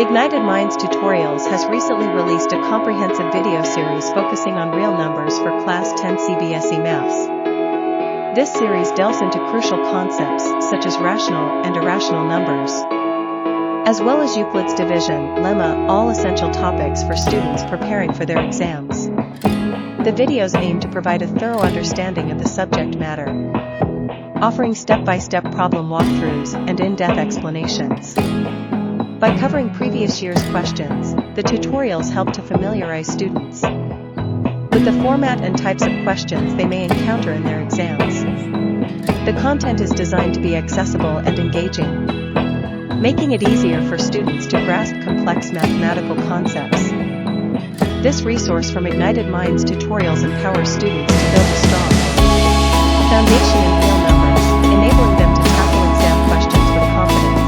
Ignited Minds Tutorials has recently released a comprehensive video series focusing on real numbers for Class 10 CBSE Maths. This series delves into crucial concepts such as rational and irrational numbers, as well as Euclid's division, lemma, all essential topics for students preparing for their exams. The videos aim to provide a thorough understanding of the subject matter, offering step-by-step problem walkthroughs and in-depth explanations. By covering previous year's questions, the tutorials help to familiarize students with the format and types of questions they may encounter in their exams. The content is designed to be accessible and engaging, making it easier for students to grasp complex mathematical concepts. This resource from Ignited Minds Tutorials empowers students to build a strong foundation in real numbers, enabling them to tackle exam questions with confidence.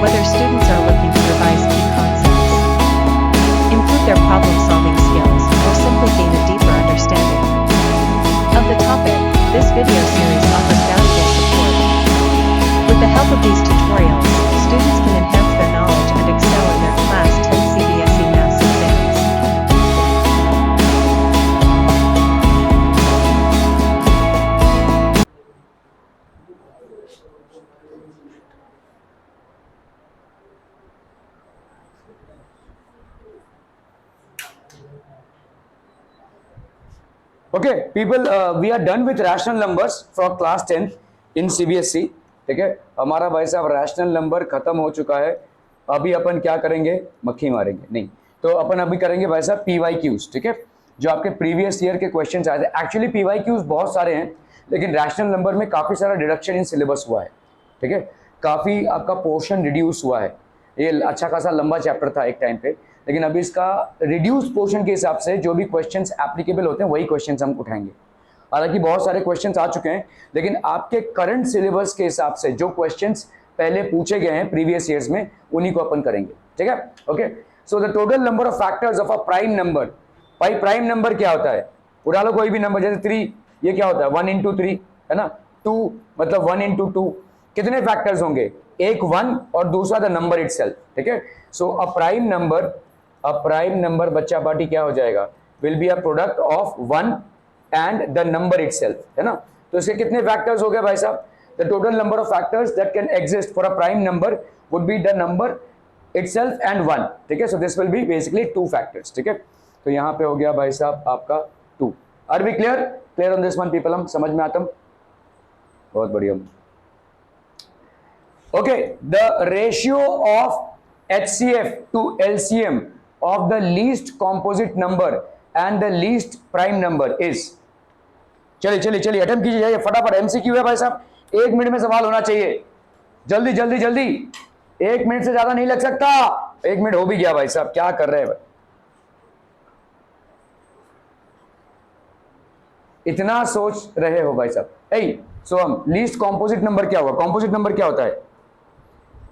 Whether students are looking to revise key concepts, improve their problem-solving skills, or simply gain a deeper understanding of the topic, this video series offers valuable support. With the help of these tutorials, students can enhance their knowledge and excel in their Class 10 CBSE Maths exams. Okay, people, we are done with rational numbers for class 10 in CBSE. ठीक है, हमारा भाई साहब rational number खत्म हो चुका है. अभी अपन क्या करेंगे, मक्खी मारेंगे नहीं, तो अपन अभी करेंगे भाई साहब PYQs. ठीक है, जो आपके प्रीवियस ईयर के क्वेश्चंस आए थे. एक्चुअली PYQs बहुत सारे हैं, लेकिन रैशनल नंबर में काफ़ी सारा डिडक्शन इन सिलेबस हुआ है. ठीक है, काफ़ी आपका पोर्शन रिड्यूस हुआ है. ये अच्छा खासा लंबा चैप्टर था एक टाइम पे, लेकिन अभी इसका रिड्यूस पोर्शन के हिसाब से जो भी क्वेश्चंस एप्लीकेबल होते हैं वही क्वेश्चंस हम उठाएंगे. हालांकि बहुत सारे क्वेश्चंस आ चुके हैं, लेकिन आपके करंट सिलेबस के हिसाब से जो क्वेश्चंस पहले पूछे गए हैं प्रीवियस ईयर्स में उन्हीं को अपन करेंगे. ठीक है, okay. So the total number of factors of a prime number. भाई प्राइम नंबर क्या होता है? उठा लो कोई भी नंबर, जैसे 3, ये क्या होता है? 1 इंटू 3 है ना. 2 मतलब 1 इंटू 2. कितने फैक्टर्स होंगे? एक 1 और दूसरा द नंबर इटसेल्फ. ठीक है, सो अ प्राइम नंबर बच्चा पार्टी क्या हो जाएगा? Will be a product of 1 and the number itself, है ना. तो इसके कितने फैक्टर्स हो गए भाई साहब? The total number of factors that can exist for a prime number would be the number itself and 1. ठीक है, so this will be basically 2 factors. ठीक है, तो यहाँ पे हो गया भाई साहब आपका 2. Are we clear on this one people? हम समझ में आता हूँ, बहुत बढ़िया. Okay, the ratio of HCF to LCM of the least composite number and the least prime number is. चलिए अटेम्प्ट कीजिए, जाइए फटाफट. MCQ है भाई साहब, 1 मिनट में सवाल होना चाहिए. जल्दी 1 मिनट से ज्यादा नहीं लग सकता. 1 मिनट हो भी गया भाई साहब, क्या कर रहे हैं भाई? इतना सोच रहे हो भाई साहब. सो हम लीस्ट कॉम्पोजिट नंबर क्या होगा? कॉम्पोजिट नंबर क्या होता है?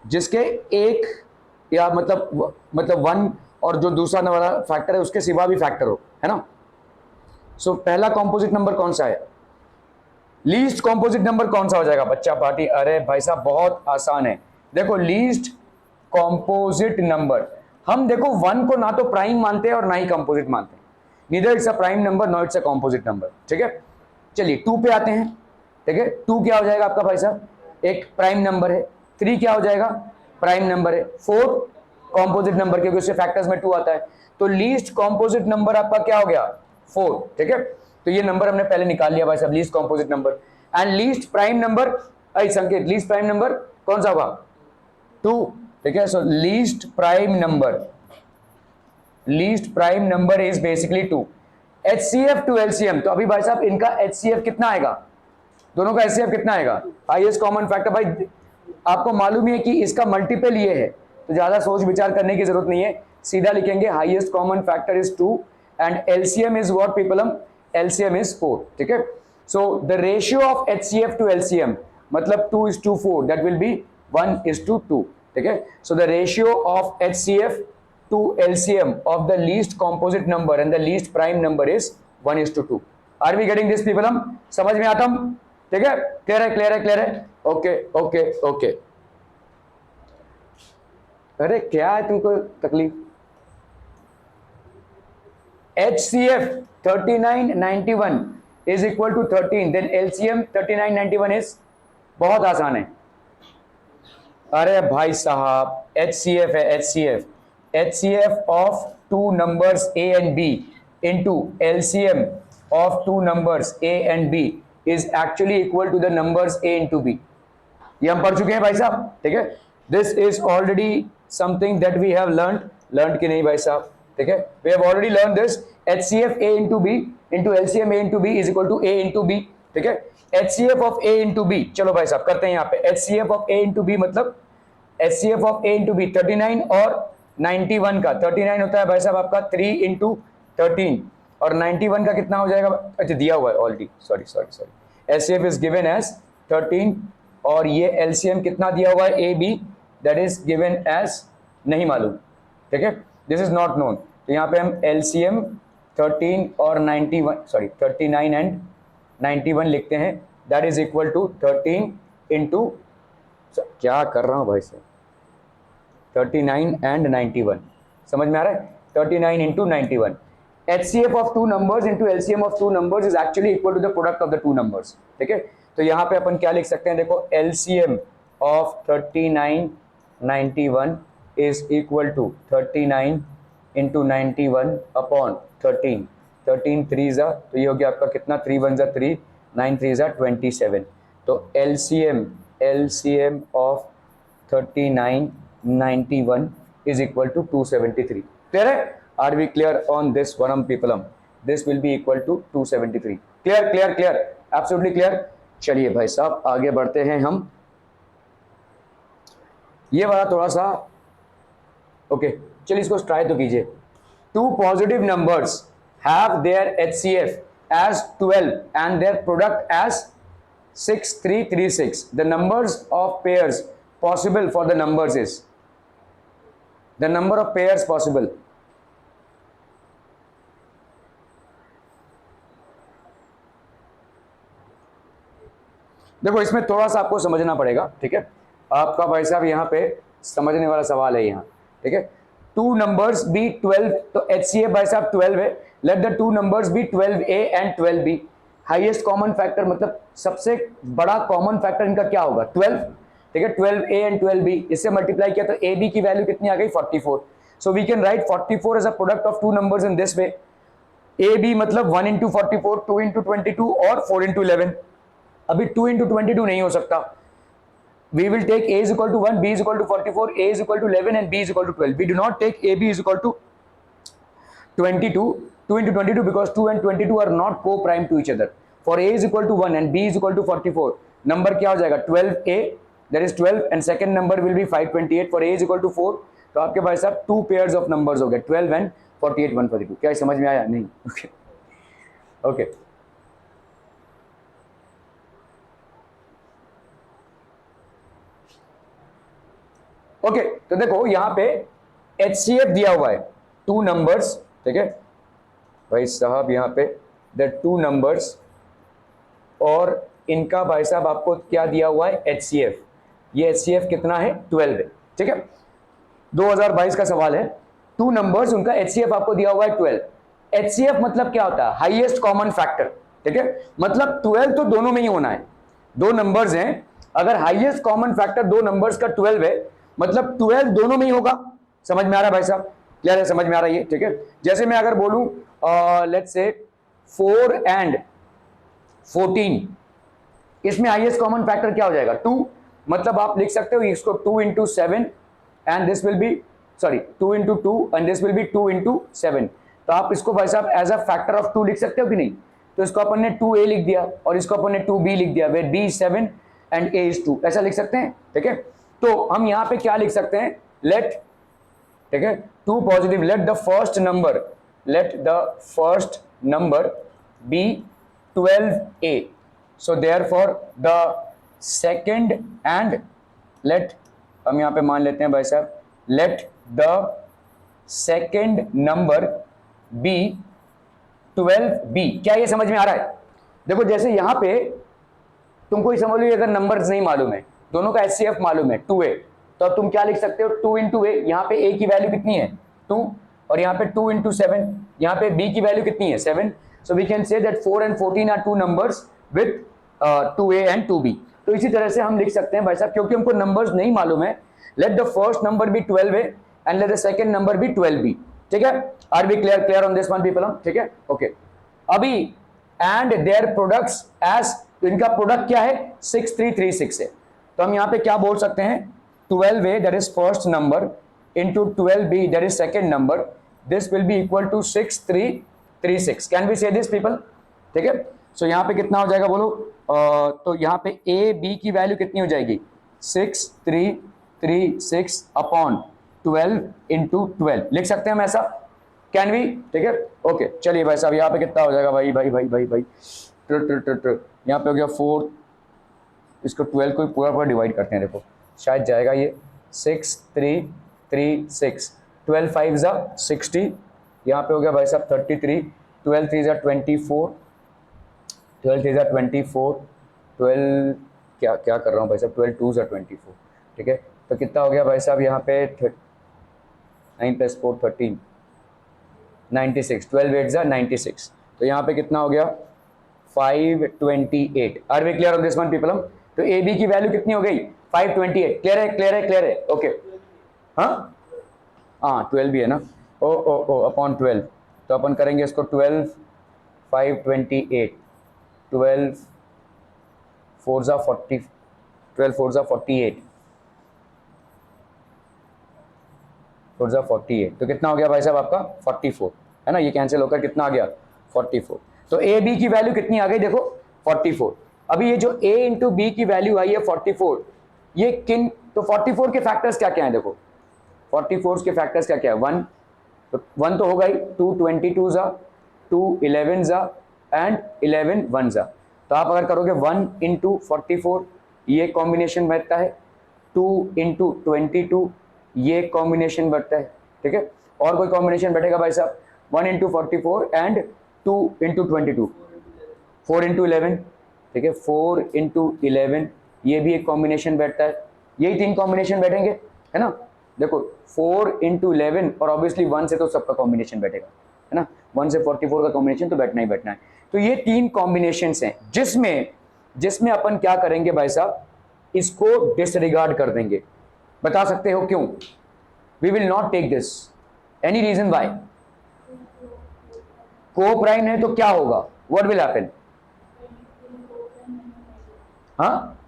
जिसके एक या मतलब 1 और जो दूसरा वाला फैक्टर है उसके सिवा भी फैक्टर हो, है ना. सो पहला कॉम्पोजिट नंबर कौन सा है? लीस्ट कॉम्पोजिट नंबर कौन सा हो जाएगा बच्चा पार्टी? अरे भाई साहब बहुत आसान है. देखो लीस्ट कॉम्पोजिट नंबर, हम देखो 1 को ना तो प्राइम मानते हैं और ना ही कॉम्पोजिट मानते हैं. Neither it's a prime number not it's a composite number. ठीक है, चलिए 2 पे आते हैं. ठीक है, 2 क्या हो जाएगा आपका भाई साहब? एक प्राइम नंबर है. 3 क्या हो जाएगा? प्राइम नंबर है. 4 कॉम्पोजिट नंबर, क्योंकि उससे फैक्टर्स में 2 आता है. तो लीस्ट कॉम्पोजिट नंबर आपका क्या हो गया? 4. ठीक है, तो ये नंबर हमने पहले निकाल लिया भाई साहब, least composite number. And least prime number, Sanket, least prime number कौन सा होगा? 2. ठीक है, so least prime number is basically 2. HCF to LCM, तो अभी भाई साहब इनका HCF कितना आएगा? दोनों का HCF कितना आएगा? Highest common factor. भाई आपको मालूम ही है कि इसका मल्टीपल ये है, तो ज्यादा सोच विचार करने की जरूरत नहीं है, सीधा लिखेंगे highest common factor is 2 and LCM is what people? LCM is 4. ठीक है, so the ratio of HCF to LCM मतलब 2:4, दैट विल बी 1:2. ठीक है, so the ratio of HCF to LCM of the least composite number and the least prime number is 1:2. Are we getting this people? हम समझ में आता हम? ठीक है, क्लियर है. ओके. अरे क्या है तुमको तकलीफ? HCF 3991 is equal to 13, then LCM 3991 is, बहुत आसान है। अरे भाई साहब HCF है, HCF of two numbers A and B into LCM of two numbers A and B is actually equal to the numbers A into B। ये हम पढ़ चुके हैं भाई साहब, ठीक है। This is already something that we have learn कि नहीं भाई साहब, ठीक है। We have already learn this. HCF A into B into LCM A into B is equal to A into B, ठीक है। HCF of A into B, चलो भाई साहब करते हैं यहाँ पे। HCF of A into B मतलब HCF of A into B 39 और 91 का 39 होता है भाई साहब आपका 3 into 13 और 91 का कितना हो जाएगा? अच्छा दिया हुआ है already, sorry. HCF is given as 13 और ये LCM कितना दिया हुआ है? AB that is given as नहीं मालूम, ठीक है। दिस इज नॉट नोन, तो यहाँ पे हम LCM 13 और 39 एंड 91 लिखते हैं। That is equal to 13 into, क्या कर रहा हूँ भाई साहब, 39 एंड 91, समझ में आ रहा है? 39 into 91। HCF of two numbers into LCM of two numbers is actually equal to the product of the two numbers, ठीक है। तो यहाँ पे अपन क्या लिख सकते हैं? देखो LCM of 39 91 is equal to 39 into 91 upon 13 3 जा, तो ये हो गया आपका कितना? 3 1 जा 3, 9 3 जा 27। तो LCM of 39 91 is equal to 273। Clear है? Are we clear on this Varam Peopleam? This will be equal to 273। Clear, absolutely clear। चलिए भाई साहब आगे बढ़ते हैं हम। ये वाला थोड़ा सा ओके, चलिए इसको ट्राई तो कीजिए। Two positive numbers have their HCF as 12 and their product as 6336. The numbers of pairs possible for the numbers is, the number of pairs possible। देखो इसमें थोड़ा सा आपको समझना पड़ेगा, ठीक है। आपका भाई साहब यहाँ पे समझने वाला सवाल है यहाँ, ठीक है। टू नंबर्स बी 12, तो HCF भाई साहब 12 है। Let the two numbers be 12A and 12B। Highest common factor मतलब सबसे बड़ा कॉमन फैक्टर इनका क्या होगा? 12, ठीक है। 12A एंड 12B, इससे मल्टीप्लाई किया तो AB की वैल्यू कितनी आ गई? 44। So we can write 44 as a product of two numbers in this way. AB मतलब 1 into 44, 2 into 22 और 4 into 11। अभी 2 into 22 नहीं हो सकता। We will take A is equal to 1, B is equal to 44, A is equal to 11 and B is equal to 12। We do not take AB is equal to 22, 2 into 22 because 2 and 22 are not co-prime to each other। For A is equal to 1 and B is equal to 44, number क्या हो जाएगा? 12A, that is 12 and second number will be 528। For A is equal to 4, तो आपके भाई साहब 2 pairs of numbers हो गए, 12 and 48 142। क्या समझ में आया? नहीं, ओके। ओके तो देखो यहाँ पे HCF दिया हुआ है टू नंबर्स, ठीक है भाई साहब, यहाँ पे द टू नंबर्स और इनका भाई साहब आपको क्या दिया हुआ है? HCF। ये HCF कितना है? 12 है, ठीक है। 2022 का सवाल है। टू नंबर्स, उनका HCF आपको दिया हुआ है 12। HCF मतलब क्या होता है? हाईएस्ट कॉमन फैक्टर, ठीक है। मतलब 12 तो दोनों में ही होना है। दो नंबर्स हैं, अगर हाईएस्ट कॉमन फैक्टर दो नंबर्स का 12 है मतलब 12 दोनों में ही होगा। समझ में आ रहा है भाई साहब? क्लियर है? समझ में आ रहा है ये, ठीक है। जैसे मैं अगर बोलूं लेट्स से 4 एंड 14, इसमें हाईएस्ट कॉमन फैक्टर क्या हो जाएगा? 2। मतलब आप लिख सकते हो इसको 2 into 7 and this will be 2 into 2 and this will be 2 into 7। तो आप इसको भाई साहब एज अ फैक्टर ऑफ 2 लिख सकते हो कि नहीं? तो इसको अपन ने 2A लिख दिया और इसको अपन ने 2B लिख दिया, where B is 7 and A is 2, ऐसा लिख सकते हैं, ठीक है। तो हम यहां पे क्या लिख सकते हैं? लेट, ठीक है, two positive, let the first number be 12A। So therefore the second and let, हम यहां पे मान लेते हैं भाई साहब, let the second number be 12B। क्या ये समझ में आ रहा है? देखो जैसे यहां पे तुमको ही समझ लो, अगर नंबर्स नहीं मालूम है, दोनों का HCF मालूम है 2A, तो अब तुम क्या लिख सकते हो, 2 इंटू ए, यहाँ पे ए की वैल्यू कितनी है 2, और यहाँ पे 2 इंटू 7, यहाँ पे बी की वैल्यू कितनी है 7. So we can say that 4 and 14 are two numbers with 2a and 2b. तो इसी तरह से हम लिख सकते हैं भाई साहब, क्योंकि हमको नंबर्स नहीं मालूम है, let the first number be 12a and let the second number be 12b. ठीक है, are we clear on this one people? ठीक है, ओके. अभी एंड देयर प्रोडक्ट्स एज, तो इनका प्रोडक्ट क्या है 6336 है. तो हम यहाँ पे क्या बोल सकते हैं, 12a that is first number into 12b that is second number, this will be equal to 6336. can we say this people? ठीक है, सो यहाँ पे कितना हो जाएगा बोलो, तो यहाँ पे a b की वैल्यू कितनी हो जाएगी 6336 अपॉन 12 इंटू 12 लिख सकते हैं हम ऐसा, कैन वी? ठीक है, ओके. चलिए भाई साहब यहाँ पे कितना हो जाएगा भाई भाई भाई भाई भाई यहाँ पे हो गया 4, इसको 12 को पूरा पूरा डिवाइड करते हैं, देखो शायद जाएगा ये 6336, 12 5 जा 60, यहाँ पे हो गया भाई साहब 33, 12 3 जा 24, 12 3 जा 24, 12 क्या क्या कर रहा हूँ भाई साहब, 12 2 जा 24. ठीक है, तो कितना हो गया भाई साहब यहाँ पे 9 + 4 13, 96, 12 8 जा 96. तो यहाँ पे कितना हो गया 528. Are we clear on this one people? तो ए बी की वैल्यू कितनी हो गई 528. क्लियर है, क्लियर है, क्लियर है, ओके. हाँ 12 भी है ना, ओ अपॉन 12, तो अपन करेंगे इसको 12 528, 12 4 जा 40, 12 4 जा 48, 4 जा 48, तो कितना हो गया भाई साहब आपका 44, है ना, ये कैंसिल होकर कितना आ गया 44. तो ए बी की वैल्यू कितनी आ गई देखो 44. अभी ये जो a इंटू बी की वैल्यू आई है 44, ये किन, तो 44 के फैक्टर्स क्या क्या है देखो, 44 के फैक्टर्स क्या क्या है, 1 तो होगा ही, 2 22 जा, 2 11 जा एंड 11 1 जा. तो आप अगर करोगे 1 इंटू 44 ये कॉम्बिनेशन बैठता है, 2 इंटू 22 ये कॉम्बिनेशन बैठता है. ठीक है, और कोई कॉम्बिनेशन बैठेगा भाई साहब 1 इंटू 44 एंड 2 इंटू 22, 4 इंटू 11. ठीक है, 4 इंटू 11 ये भी एक कॉम्बिनेशन बैठता है. यही 3 कॉम्बिनेशन बैठेंगे, है ना. देखो 4 इंटू 11 और ऑब्वियसली 1 से तो सबका कॉम्बिनेशन बैठेगा, है ना, 1 से 44 का कॉम्बिनेशन तो बैठना ही बैठना है. तो ये 3 कॉम्बिनेशंस हैं जिसमें अपन क्या करेंगे भाई साहब, इसको डिसरिगार्ड कर देंगे. बता सकते हो क्यों? We will not take this, any reason why? Coprime है तो क्या होगा, व्हाट विल हैपन? हाँ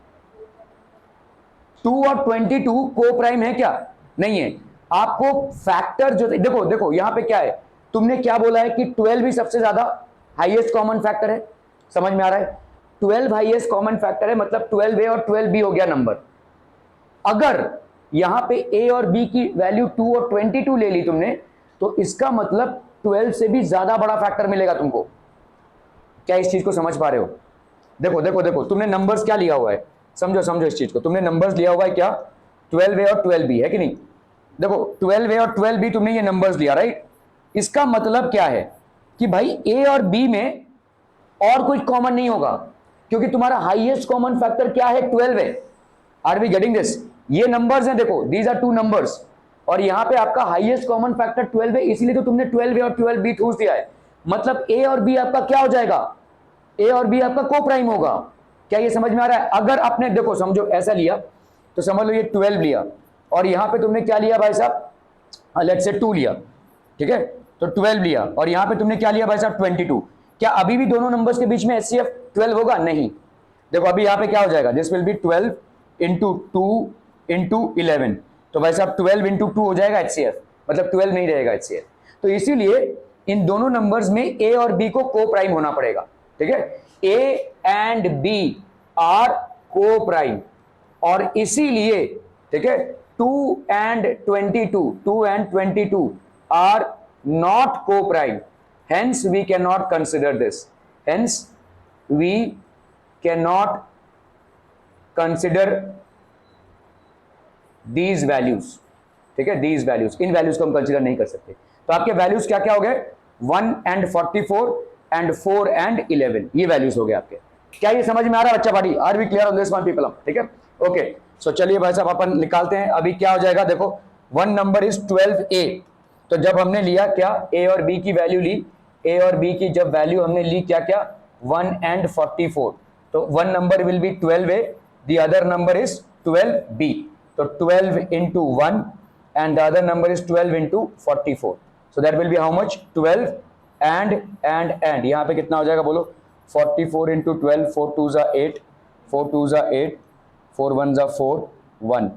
2 और 22 को प्राइम है क्या? नहीं है. आपको फैक्टर जो देखो यहां पे क्या है, तुमने क्या बोला है कि 12 ही सबसे ज्यादा हाईएस्ट कॉमन फैक्टर है. समझ में आ रहा है? 12 हाईएस्ट कॉमन फैक्टर है, मतलब 12a और 12b हो गया नंबर. अगर यहां पे a और b की वैल्यू 2 और 22 ले ली तुमने, तो इसका मतलब 12 से भी ज्यादा बड़ा फैक्टर मिलेगा तुमको. क्या इस चीज को समझ पा रहे हो? देखो तुमने नंबर्स क्या लिया हुआ है, समझो इस चीज को. तुमने नंबर्स लिया हुआ है क्या, 12a और 12b, है कि नहीं? देखो 12a और 12b तुमने ये नंबर्स लिया, राइट. इसका मतलब क्या है कि भाई a और b में और कुछ कॉमन नहीं होगा, क्योंकि तुम्हारा हाईएस्ट कॉमन फैक्टर क्या है 12 है. Are we getting this? ये नंबर्स हैं, देखो दीज आर 2 नंबर्स, और यहां पे आपका हाईएस्ट कॉमन फैक्टर 12 है, इसलिए तो तुमने 12a और 12b ठूस दिया है. मतलब a और b आपका क्या हो जाएगा, a और b आपका को प्राइम होगा. क्या ये समझ में आ रहा है? अगर आपने देखो समझो ऐसा लिया तो समझ लो ये 12 लिया, और यहां पे तुमने क्या लिया भाई साहब, लेट्स से 2 लिया. ठीक है, तो 12 लिया, और यहां पे तुमने क्या लिया भाई साहब 22. क्या अभी भी दोनों नंबर्स के बीच में HCF 12 होगा? नहीं. देखो अभी यहां पे क्या हो जाएगा, this will be 12 into 2 into 11. तो भाई साहब 12 इंटू 2 हो जाएगा HCF, मतलब 12 नहीं रहेगा HCF. तो इसीलिए इन दोनों नंबर्स में a और b को प्राइम होना पड़ेगा. ठीक है, a and b are coprime, और इसीलिए ठीक है 2 and 22 are not coprime. Hence we can not consider this, hence we can not consider these values. ठीक है, दीज वैल्यूज, इन वैल्यूज को हम कंसिडर नहीं कर सकते. तो आपके वैल्यूज क्या क्या हो गए, 1 and 44 एंड 4 and 11, ये वैल्यूज हो गए आपके. क्या ये समझ में आ रहा है बच्चा party? Are we clear on this one people? ठीक है, ओके. सो चलिए भाई साहब अपन निकालते हैं। अभी क्या हो जाएगा, देखो 1 नंबर इज 12a, तो जब हमने लिया क्या, a और b की वैल्यू ली, a और b की जब वैल्यू हमने ली क्या क्या 1 and 44, तो 1 number will be 12a, the other number is 12b, तो 12 into 1 and the other number is 12 into 44, so that will be how much, 12 and यहाँ पे कितना हो जाएगा बोलो, 44 into 12, 4 2s are 8, 4 2s are 8, 4 1s are 4, 1,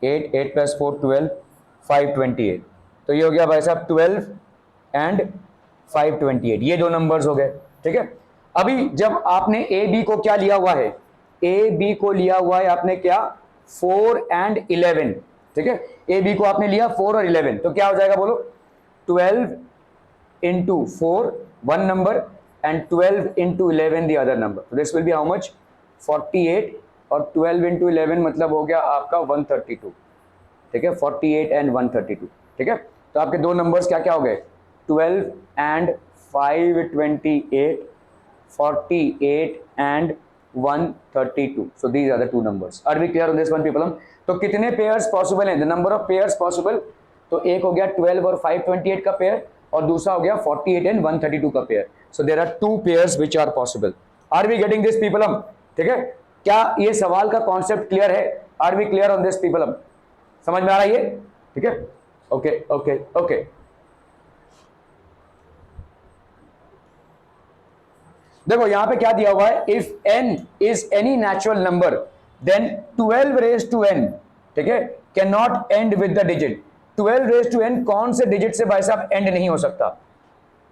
8 8 plus 4 12, 528, तो ये हो गया भाई साहब 12 and 528, ये दो नंबर्स हो गए। ठीक है, अभी जब आपने ए बी को क्या लिया हुआ है, ए बी को लिया हुआ है आपने क्या 4 and 11, ठीक है, ए बी को आपने लिया 4 और 11, तो क्या हो जाएगा बोलो, 12 into 4 one number and 12 into 11 the other number, so this will be how much, 48, और 12 into 11 मतलब हो गया आपका 132, ठीक है, 48 and 132, ठीक है, तो आपके दो नंबर्स क्या क्या हो गए, 12 and 528, 48 and 132, so these are the two numbers. Are we clear on this one people? तो कितने पेयर्स पॉसिबल हैं, the number of pairs possible, तो एक हो गया 12 और 528 का पेयर, और दूसरा हो गया 48 and 132 का pair, so there are two pairs which are possible. Are we getting this people? ठीक है, क्या ये सवाल का कॉन्सेप्ट क्लियर है? Are we clear on this people? समझ में आ रहा है ये? ठीक है, ओके ओके ओके। देखो यहां पे क्या दिया हुआ है, if n is any natural number then 12 raise to n, ठीक है, can not end with the digit. 12 raise to n कौन से डिजिट से भाई साहब एंड नहीं हो सकता?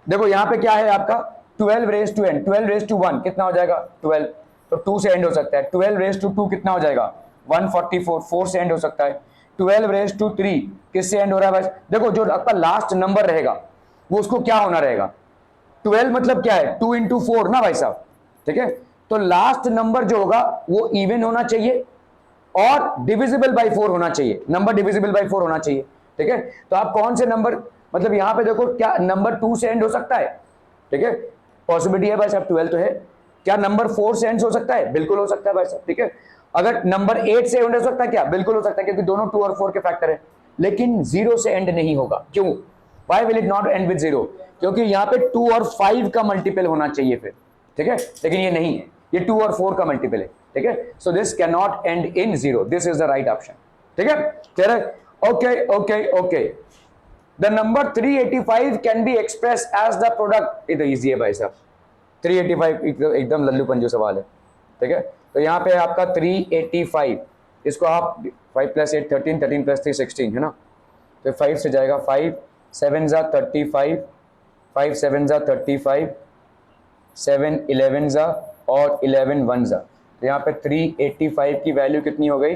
देखो यहां पे क्या है आपका 12 raise to n, 12 raise to 1 कितना हो जाएगा 12, तो 2 से एंड हो सकता है। 12 रेज टू 2 कितना हो जाएगा 144, 4 से एंड हो सकता है। 12 रेज टू 3 किससे एंड हो रहा है भाई? देखो जो आपका लास्ट नंबर रहेगा वो उसको क्या होना रहेगा, 12 मतलब क्या है 2 into 4 ना भाई साहब, ठीक है, तो लास्ट नंबर जो होगा वो इवन होना चाहिए और डिविजिबल बाय 4 होना चाहिए, नंबर डिविजिबल बाय 4 होना चाहिए, ठीक है, तो आप कौन से नंबर, मतलब यहां पे देखो क्या नंबर 2 से एंड हो सकता है, ठीक है, पॉसिबिलिटी है भाई साहब 12 तो है, क्या नंबर 4 से एंड हो सकता है? बिल्कुल हो सकता है भाई साहब, ठीक है, अगर नंबर 8 से एंड हो सकता है क्या? बिल्कुल हो सकता है, क्योंकि दोनों 2 और 4 के फैक्टर है, लेकिन 0 से एंड नहीं होगा, क्यों? Why will it not end with 0? क्योंकि यहाँ पे 2 और 5 का मल्टीपल होना चाहिए फिर, ठीक है, लेकिन ये नहीं है, ये 2 और 4 का मल्टीपल है, ठीक है, so this can not end in 0, this is the right option, ठीक है, क्लियर है? Okay okay okay. The number 385 can be express as the product, ये तो इजी है भाई साहब, 385 एकदम लल्लू पंजू सवाल है, ठीक है, तो यहाँ पे आपका 385, इसको आप 5 + 8 13, 13 + 3 16 है ना, तो 5 से जाएगा 5 7 जा 35, 5 7 जा 35, 7 11 जा और 11 1 जा, तो यहाँ पे 385 की वैल्यू कितनी हो गई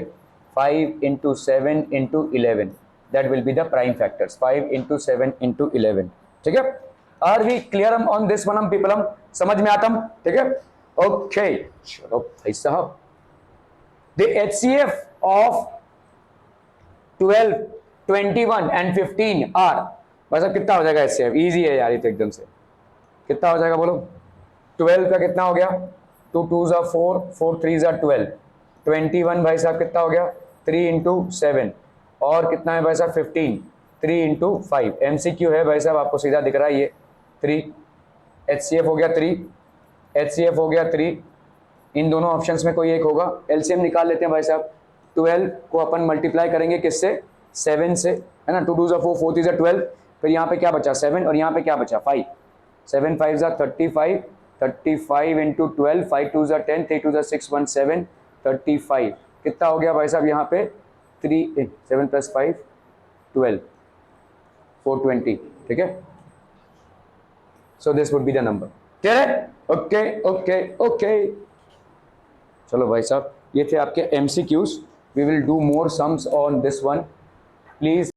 5 into 7 into 11, that will be the prime factors, 5 into 7 into 11, ठीक है, are we clear on this one people, समझ में आता, ठीक है, ओके चलो भाई साहब, the HCF of 12 21 and 15 are, भाई साहब कितना हो जाएगा HCF? इजी है यार ये तो एकदम से, कितना हो जाएगा बोलो, 12 का कितना हो गया, 2 2s are 4, 4 3s are 12, 21 भाई साहब कितना हो गया 3 into 7, और कितना है भाई साहब 15, 3 into 5, MCQ है भाई साहब, आपको सीधा दिख रहा है ये 3, HCF हो गया 3, HCF हो गया 3, इन दोनों ऑप्शंस में कोई एक होगा, LCM निकाल लेते हैं भाई साहब, 12 को अपन मल्टीप्लाई करेंगे किससे 7 से, है ना, 2 2s are 4, 4 3s are 12, फिर यहाँ पे क्या बचा 7 और यहाँ पे क्या बचा 5, 7 5s are 35, 35 into 12, 5 2s are 10, 3 2s are 6 1 7, 35 कितना हो गया भाई साहब यहाँ पे 7 + 5 12, 420, ठीक है, so this would be the number, clear है? ओके ओके ओके, चलो भाई साहब ये थे आपके MCQs, we will do more sums on this one, please